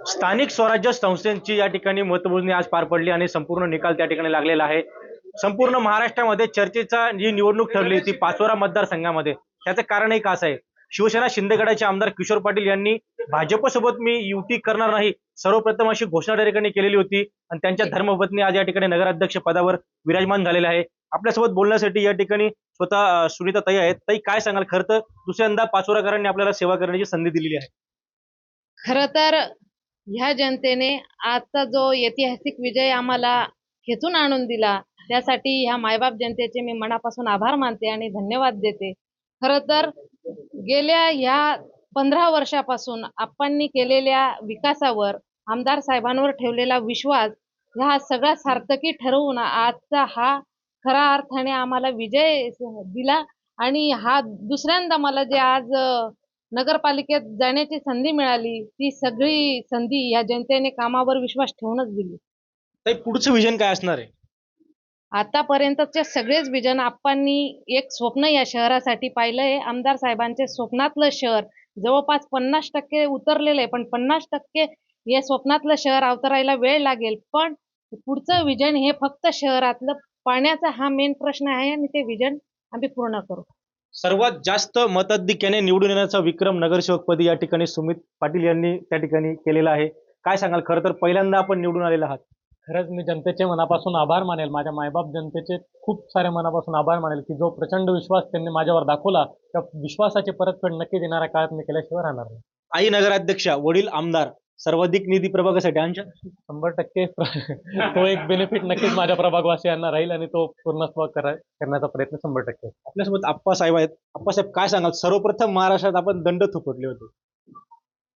स्थानिक स्वराज्य संस्थांची या ठिकाणी मतमोजणी आज पार पडली आणि संपूर्ण निकाल त्या ठिकाणी लागलेला आहे. संपूर्ण महाराष्ट्रामध्ये चर्चेचा जी निवडणूक ठरली ती पाचोरा मतदारसंघामध्ये. त्याचं कारण एक असं आहे, शिवसेना शिंदेगडाचे आमदार किशोर पाटील यांनी भाजपसोबत मी युती करणार नाही सर्वप्रथम अशी घोषणा त्या ठिकाणी केलेली होती आणि त्यांच्या धर्मपत्नी आज या ठिकाणी नगराध्यक्ष पदावर विराजमान झालेल्या आहे. आपल्यासोबत बोलण्यासाठी या ठिकाणी स्वतः सुनीता ताई आहेत. ताई, काय सांगाल? खरं तर दुसऱ्यांदा पाचोराकरांनी आपल्याला सेवा करण्याची संधी दिलेली आहे. खरं तर ह्या जनतेने आजचा जो ऐतिहासिक विजय आम्हाला खेचून आणून दिला, त्यासाठी ह्या मायबाप जनतेचे मी मनापासून आभार मानते आणि धन्यवाद देते. खरं तर गेल्या ह्या 15 वर्षापासून आपांनी केलेल्या विकासावर, आमदार साहेबांवर ठेवलेला विश्वास ह्या सगळा सार्थकी ठरवून आजचा हा खऱ्या अर्थाने आम्हाला विजय दिला. आणि हा दुसऱ्यांदा मला जे आज नगरपालिकेत जाण्याची संधी मिळाली, ती सगळी संधी या जनतेने कामावर विश्वास ठेवूनच दिली. ताई, पुढचं विजन काय असणार आहे? आतापर्यंतचे सगळेच विजन आप्पांनी एक स्वप्न या शहरासाठी पाहिलंय. आमदार साहेबांचे स्वप्नातलं शहर जवळपास 50% उतरलेलं आहे, पण 50% या स्वप्नातलं शहर अवतरायला वेळ लागेल. पण पुढचं विजन हे फक्त शहरातलं पाण्याचा हा मेन प्रश्न आहे आणि ते विजन आम्ही पूर्ण करू. सर्वात जास्त मताधिक्याने निवडून येण्याचा विक्रम नगरसेवकपदी या ठिकाणी सुमित पाटील यांनी त्या ठिकाणी केलेला आहे. काय सांगाल? खरं तर पहिल्यांदा आपण निवडून आलेला आहात. खरंच मी जनतेचे मनापासून आभार मानेल, माझ्या मायबाप जनतेचे खूप सारे मनापासून आभार मानेल की जो प्रचंड विश्वास त्यांनी माझ्यावर दाखवला, त्या विश्वासाची परतफेड नक्की देणाऱ्या काळात मी केल्याशिवाय राहणार नाही. आई नगराध्यक्षा, वडील आमदार, सर्वाधिक निधी प्रभागासाठी यांच्या 100% तो एक बेनिफिट नक्कीच माझ्या प्रभागवासियांना राहील आणि तो पूर्णत्व करण्याचा प्रयत्न 100%. आपल्यासोबत आप्पासाहेब आहेत. आप्पासाहेब, काय सांगाल? सर्वप्रथम महाराष्ट्रात आपण दंड थोपटले होते.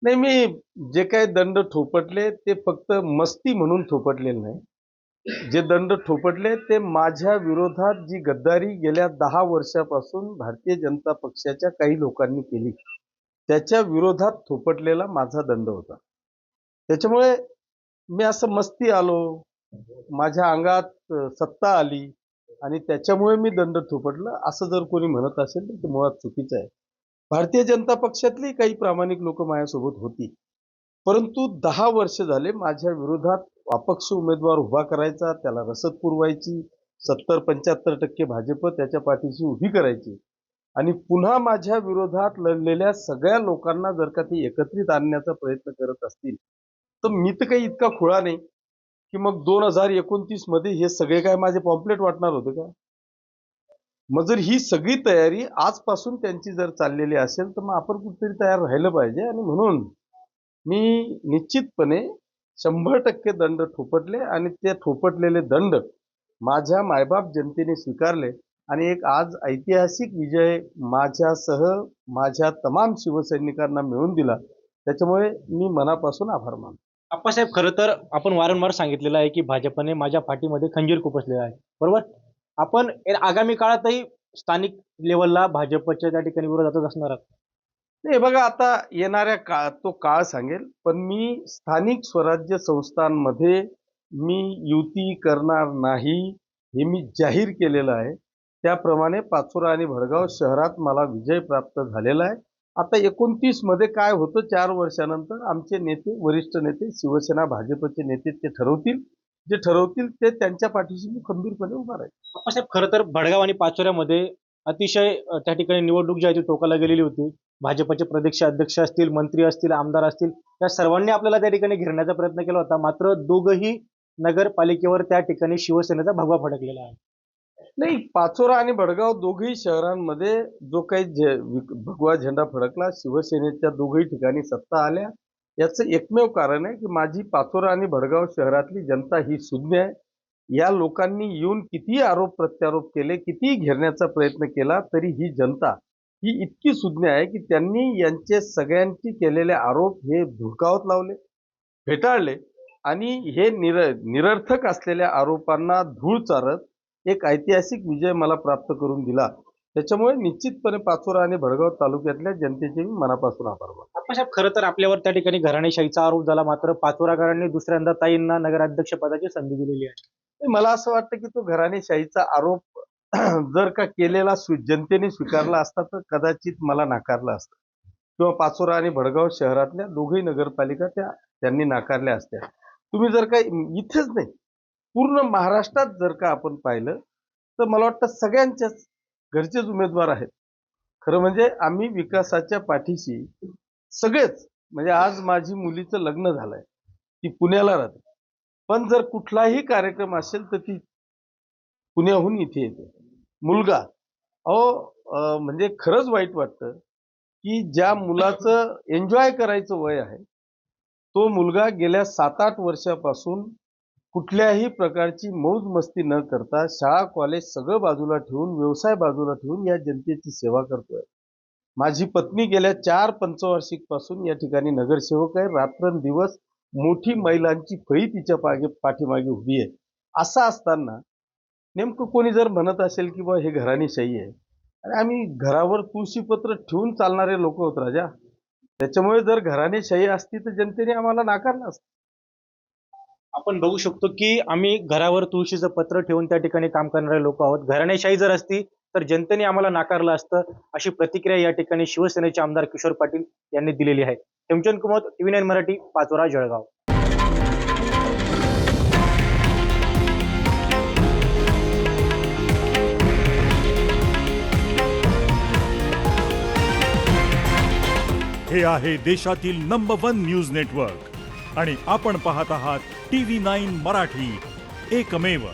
नाही, मी जे काही दंड थोपटले ते फक्त मस्ती म्हणून थोपटलेले नाही. जे दंड थोपटले ते माझ्या विरोधात जी गद्दारी गेल्या 10 वर्षापासून भारतीय जनता पक्षाच्या काही लोकांनी केली, त्याच्या विरोधात थोपटलेला माझा दंड होता. त्याच्यामुळे मी असं मस्ती आलो, माझ्या अंगात सत्ता आली आणि त्याच्यामुळे मी दंड थोपटलं असं जर कोणी म्हणत असेल तर ते मुळात चुकीचं आहे. भारतीय जनता पक्षातली काही प्रामाणिक लोक माझ्यासोबत होती, परंतु 10 वर्ष झाले माझ्या विरोधात अपक्ष उमेदवार उभा करायचा, त्याला रसद पुरवायची, 70-75% भाजप त्याच्या पाठीशी उभी करायची आणि पुन्हा माझ्या विरोधात लढलेल्या सगळ्या लोकांना जर का ते एकत्रित आणण्याचा प्रयत्न करत असतील तर मी तर काही इतका खुळा नाही की मग 2029 मध्ये हे सगळे काय माझे पॉम्पलेट वाटणार होते का? मग जर ही सगळी तयारी आजपासून त्यांची जर चाललेली असेल तर मग आपण कुठेतरी तयार राहिलं पाहिजे. आणि म्हणून मी निश्चितपणे 100% दंड थोपटले आणि ते थोपटलेले दंड माझ्या मायबाप जनतेने स्वीकारले आणि एक आज ऐतिहासिक विजय माझ्यासह माझ्या तमाम शिवसैनिकांना मिळवून दिला. त्याच्यामुळे मी मनापासून आभार मानतो. आप्पासाहेब, खरं तर आपण वारंवार सांगितलेलं आहे की भाजपने माझ्या पाठीमध्ये खंजीर खुपसलेला आहे, बरोबर? आपण आगामी काळातही स्थानिक लेवलला भाजपच्या त्या ठिकाणी विरोधातच असणार आहात. नाही, बघा, आता येणाऱ्या तो काळ सांगेल, पण मी स्थानिक स्वराज्य संस्थांमध्ये मी युती करणार नाही हे मी जाहीर केलेलं आहे. त्याप्रमाणे पाचोरा आणि भडगाव शहरात मला विजय प्राप्त झालेला आहे. आता 29 मध्ये काय होतं 4 वर्षानंतर आमचे नेते, वरिष्ठ नेते, शिवसेना भाजपचे नेते ते ठरवतील. जे ठरवतील ते त्यांच्या पाठीशी मी खंबीरपणे उभा राहील. आप्पासाहेब, खरं तर भडगाव आणि पाचोऱ्यामध्ये अतिशय त्या ठिकाणी निवडणूक जी आहे ती टोकाला गेलेली होती. भाजपचे प्रदेश अध्यक्ष असतील, मंत्री असतील, आमदार असतील, या सर्वांनी आपल्याला त्या ठिकाणी घेरण्याचा प्रयत्न केला होता. मात्र दोघंही नगरपालिकेवर त्या ठिकाणी शिवसेनेचा भगवा फडकलेला आहे. नाही, पाचोरा आणि भडगाव दोघही शहरांमध्ये जो काही भगवा झेंडा फडकला, शिवसेनेच्या दोघही ठिकाणी सत्ता आल्या. याचं एकमेव कारण आहे की माझी पाचोरा आणि भडगाव शहरातली जनता ही शून्य आहे. या लोकांनी येऊन कितीही आरोप प्रत्यारोप केले, कितीही घेरण्याचा प्रयत्न केला, तरी ही जनता ही इतकी शून्य आहे की त्यांनी यांचे सगळ्यांची केलेले आरोप हे धुडकावत लावले, फेटाळले आणि हे निरर्थक असलेल्या आरोपांना धूळ चारत एक ऐतिहासिक विजय मला प्राप्त करून दिला. त्याच्यामुळे निश्चितपणे पाचोरा आणि भडगाव तालुक्यातल्या जनतेचे मी मनापासून आभार मानतो. आप्पासाहेब, खरं तर आपल्यावर त्या ठिकाणी घराणेशाहीचा आरोप झाला, मात्र पाचोराकरांनी दुसऱ्यांदा ताईंना नगराध्यक्ष पदाची संधी दिलेली आहे. मला असं वाटतं की तो घराणेशाहीचा आरोप जर का केलेला जनतेने स्वीकारला असता तर कदाचित मला नाकारला असतं, किंवा पाचोरा आणि भडगाव शहरातल्या दोघही नगरपालिका त्या त्यांनी नाकारल्या असत्या. तुम्ही जर का इथेच नाही पूर्ण महाराष्ट्रात जर का आपण पाहिलं तर मला वाटतं सगळ्यांच्याच घरचेच उमेदवार आहेत. खरं म्हणजे आम्ही विकासाच्या पाठीशी सगळेच, म्हणजे आज माझी मुलीचं लग्न झालंय, ती पुण्याला राहते, पण जर कुठलाही कार्यक्रम असेल तर ती पुण्याहून इथे येते. मुलगा म्हणजे खरंच वाईट वाटतं की ज्या मुलाचं एन्जॉय करायचं वय आहे तो मुलगा गेल्या 7-8 वर्षापासून कुठल्याही प्रकारची मौज मस्ती न करता शाळा कॉलेज सगळं बाजूला ठेवून व्यवसाय बाजूला ठेवून या जनतेची सेवा करतोय. माझी पत्नी गेल्या 4 पंचवार्षिक पासून या ठिकाणी नगरसेवक आहे. रात्रंदिवस मोठी महिलांची फळी तिच्या पाठीमागे उभी आहे. असं असताना नेमकं कोणी जर म्हणत असेल की बा हे घराणेशाही आहे, आणि आम्ही घरावर तुळशीपत्र ठेवून चालणारे लोक होत राजा. त्याच्यामुळे जर घराणेशाही असती तर जनतेने आम्हाला नाकारलं असतं. आपण बघू शकतो की आम्ही घरावर तुळशीचं पत्र ठेवून त्या ठिकाणी काम करणारे लोक आहोत. घराणेशाही जर असती तर जनतेने आम्हाला नाकारलं असतं, अशी प्रतिक्रिया या ठिकाणी शिवसेनेचे आमदार किशोर पाटील यांनी दिलेली आहे. हेमचंद कुमत, TV9 मराठी, पाचोरा, जळगाव. हे आहे देशातील नंबर 1 न्यूज नेटवर्क आणि आपण पाहत आहात TV9 मराठी, एकमेव.